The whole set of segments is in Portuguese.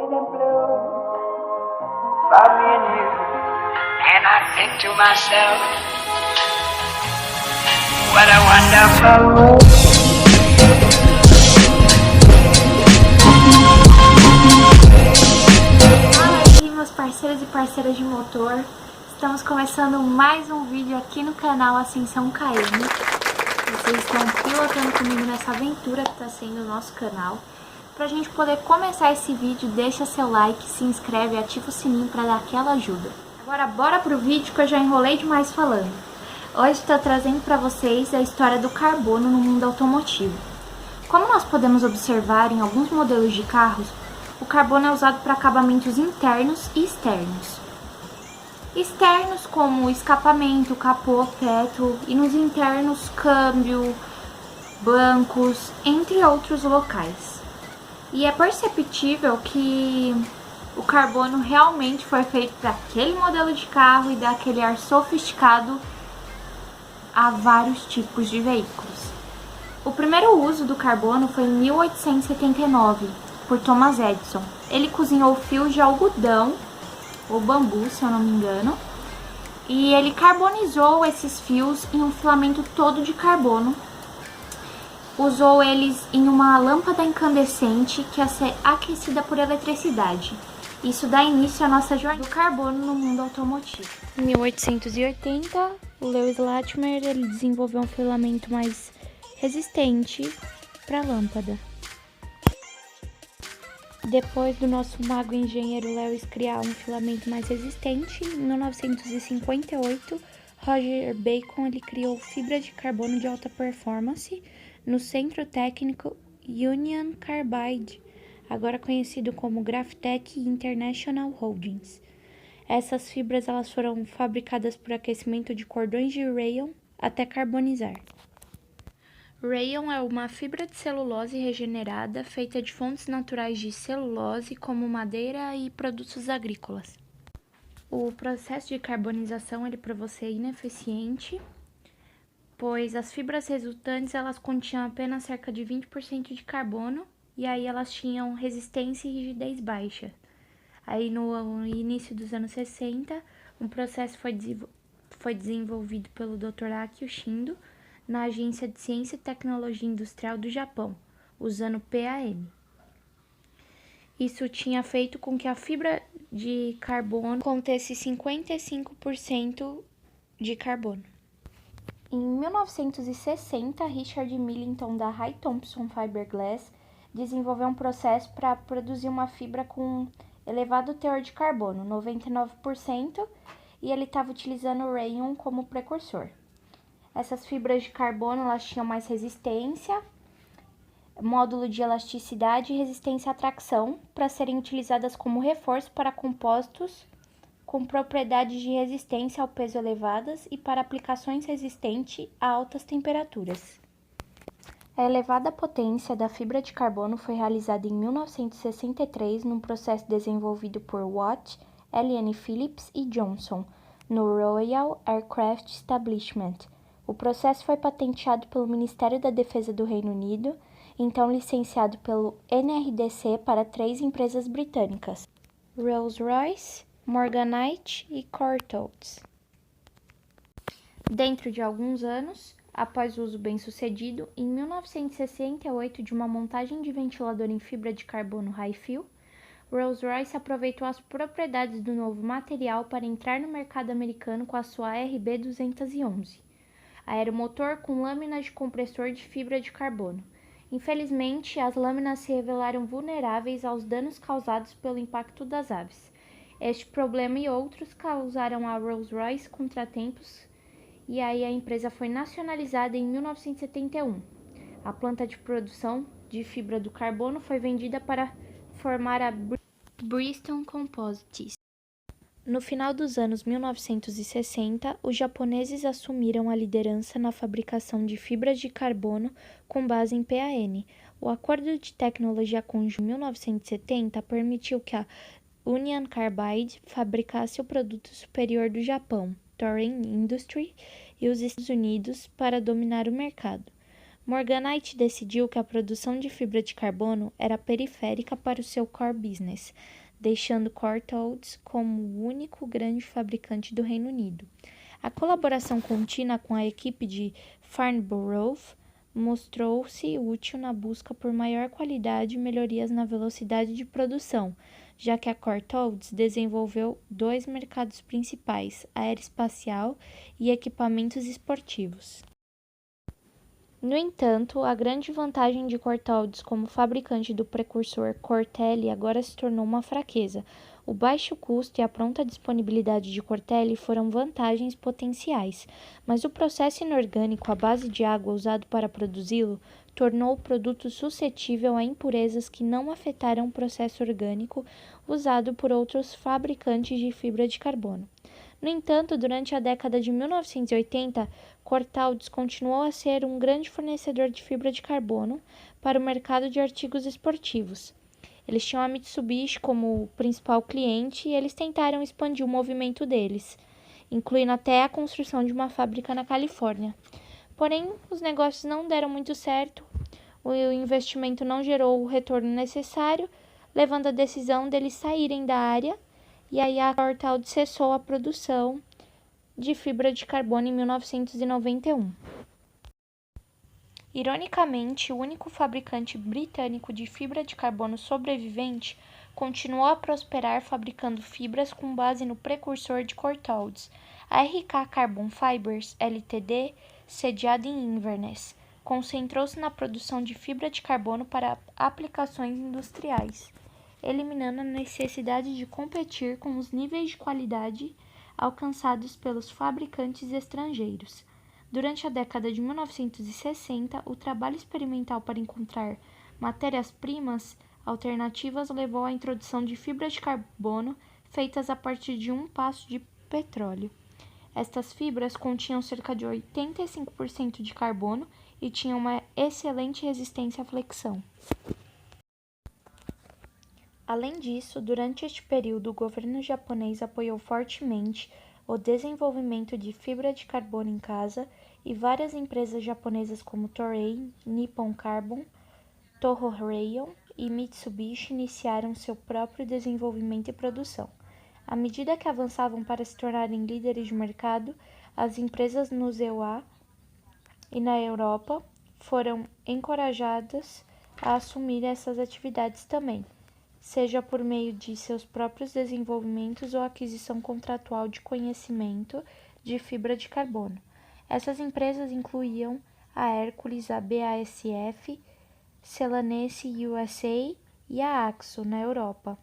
and blue for me and you. And I think to myself, what a wonderful world. Fala aí, meus parceiros e parceiras de motor. Estamos começando mais um vídeo aqui no canal Ascensão KM. Vocês estão pilotando comigo nessa aventura que está sendo o nosso canal. Pra gente poder começar esse vídeo, deixa seu like, se inscreve e ativa o sininho para dar aquela ajuda. Agora bora pro vídeo que eu já enrolei demais falando. Hoje estou trazendo para vocês a história do carbono no mundo automotivo. Como nós podemos observar em alguns modelos de carros, o carbono é usado para acabamentos internos e externos. Externos como escapamento, capô, teto, e nos internos câmbio, bancos, entre outros locais. E é perceptível que o carbono realmente foi feito para aquele modelo de carro e dar aquele ar sofisticado a vários tipos de veículos. O primeiro uso do carbono foi em 1879, por Thomas Edison. Ele cozinhou fios de algodão, ou bambu, se eu não me engano, e ele carbonizou esses fios em um filamento todo de carbono. Usou eles em uma lâmpada incandescente que é aquecida por eletricidade. Isso dá início à nossa jornada do carbono no mundo automotivo. Em 1880, o Lewis Latimer ele desenvolveu um filamento mais resistente para a lâmpada. Depois do nosso mago engenheiro Lewis criar um filamento mais resistente, em 1958, Roger Bacon ele criou fibra de carbono de alta performance no Centro Técnico Union Carbide, agora conhecido como Graphtec International Holdings. Essas fibras elas foram fabricadas por aquecimento de cordões de rayon até carbonizar. Rayon é uma fibra de celulose regenerada feita de fontes naturais de celulose, como madeira e produtos agrícolas. O processo de carbonização ele provou ser ineficiente, pois as fibras resultantes elas continham apenas cerca de 20% de carbono e aí elas tinham resistência e rigidez baixa. Aí no início dos anos 60, um processo foi desenvolvido pelo Dr. Akio Shindo na Agência de Ciência e Tecnologia Industrial do Japão, usando PAM. Isso tinha feito com que a fibra de carbono contesse 55% de carbono. Em 1960, Richard Millington da High Thompson Fiberglass desenvolveu um processo para produzir uma fibra com elevado teor de carbono, 99%, e ele estava utilizando o rayon como precursor. Essas fibras de carbono elas tinham mais resistência, módulo de elasticidade e resistência à tração para serem utilizadas como reforço para compostos com propriedades de resistência ao peso elevadas e para aplicações resistentes a altas temperaturas. A elevada potência da fibra de carbono foi realizada em 1963 num processo desenvolvido por Watt, L.N. Phillips e Johnson no Royal Aircraft Establishment. O processo foi patenteado pelo Ministério da Defesa do Reino Unido, então licenciado pelo NRDC para 3 empresas britânicas: Rolls-Royce, Morganite e Courtaulds. Dentro de alguns anos, após o uso bem-sucedido, em 1968, de uma montagem de ventilador em fibra de carbono high-fill, Rolls-Royce aproveitou as propriedades do novo material para entrar no mercado americano com a sua RB211. Aeromotor com lâminas de compressor de fibra de carbono. Infelizmente, as lâminas se revelaram vulneráveis aos danos causados pelo impacto das aves. Este problema e outros causaram a Rolls-Royce contratempos e aí a empresa foi nacionalizada em 1971. A planta de produção de fibra do carbono foi vendida para formar a Bristol Composites. No final dos anos 1960, os japoneses assumiram a liderança na fabricação de fibras de carbono com base em PAN. O Acordo de Tecnologia Conjunta de 1970 permitiu que a Union Carbide fabricasse o produto superior do Japão, Toray Industries, e os Estados Unidos para dominar o mercado. Morganite decidiu que a produção de fibra de carbono era periférica para o seu core business, deixando Courtaulds como o único grande fabricante do Reino Unido. A colaboração contínua com a equipe de Farnborough mostrou-se útil na busca por maior qualidade e melhorias na velocidade de produção, já que a Courtaulds desenvolveu dois mercados principais, aeroespacial e equipamentos esportivos. No entanto, a grande vantagem de Courtaulds como fabricante do precursor Cortelli agora se tornou uma fraqueza. O baixo custo e a pronta disponibilidade de Cortelli foram vantagens potenciais, mas o processo inorgânico à base de água usado para produzi-lo tornou o produto suscetível a impurezas que não afetaram o processo orgânico usado por outros fabricantes de fibra de carbono. No entanto, durante a década de 1980, Courtaulds continuou a ser um grande fornecedor de fibra de carbono para o mercado de artigos esportivos. Eles tinham a Mitsubishi como principal cliente e eles tentaram expandir o movimento deles, incluindo até a construção de uma fábrica na Califórnia. Porém, os negócios não deram muito certo, o investimento não gerou o retorno necessário, levando à decisão deles saírem da área, e aí a Courtaulds cessou a produção de fibra de carbono em 1991. Ironicamente, o único fabricante britânico de fibra de carbono sobrevivente continuou a prosperar fabricando fibras com base no precursor de Courtaulds, a RK Carbon Fibers Ltd, sediada em Inverness, concentrou-se na produção de fibra de carbono para aplicações industriais, eliminando a necessidade de competir com os níveis de qualidade alcançados pelos fabricantes estrangeiros. Durante a década de 1960, o trabalho experimental para encontrar matérias-primas alternativas levou à introdução de fibras de carbono feitas a partir de um passo de petróleo. Estas fibras continham cerca de 85% de carbono e tinham uma excelente resistência à flexão. Além disso, durante este período, o governo japonês apoiou fortemente o desenvolvimento de fibra de carbono em casa e várias empresas japonesas como Toray, Nippon Carbon, Toho Rayon e Mitsubishi iniciaram seu próprio desenvolvimento e produção. À medida que avançavam para se tornarem líderes de mercado, as empresas no ZEUA e na Europa foram encorajadas a assumir essas atividades também, seja por meio de seus próprios desenvolvimentos ou aquisição contratual de conhecimento de fibra de carbono. Essas empresas incluíam a Hercules, a BASF, Celanese USA e a Akzo, na Europa.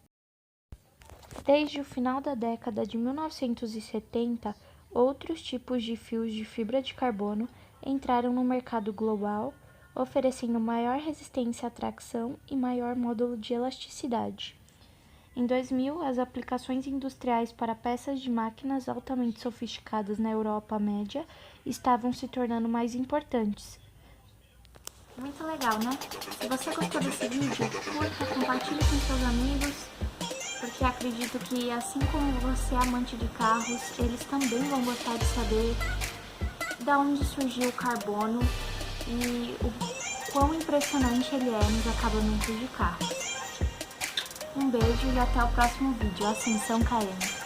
Desde o final da década de 1970, outros tipos de fios de fibra de carbono entraram no mercado global, oferecendo maior resistência à tração e maior módulo de elasticidade. Em 2000, as aplicações industriais para peças de máquinas altamente sofisticadas na Europa média estavam se tornando mais importantes. Muito legal, né? Se você gostou desse vídeo, curta, compartilhe com seus amigos, porque acredito que, assim como você é amante de carros, eles também vão gostar de saber de onde surgiu o carbono e o quão impressionante ele é nos acabamentos de carros. Um beijo e até o próximo vídeo. Ascensão KM.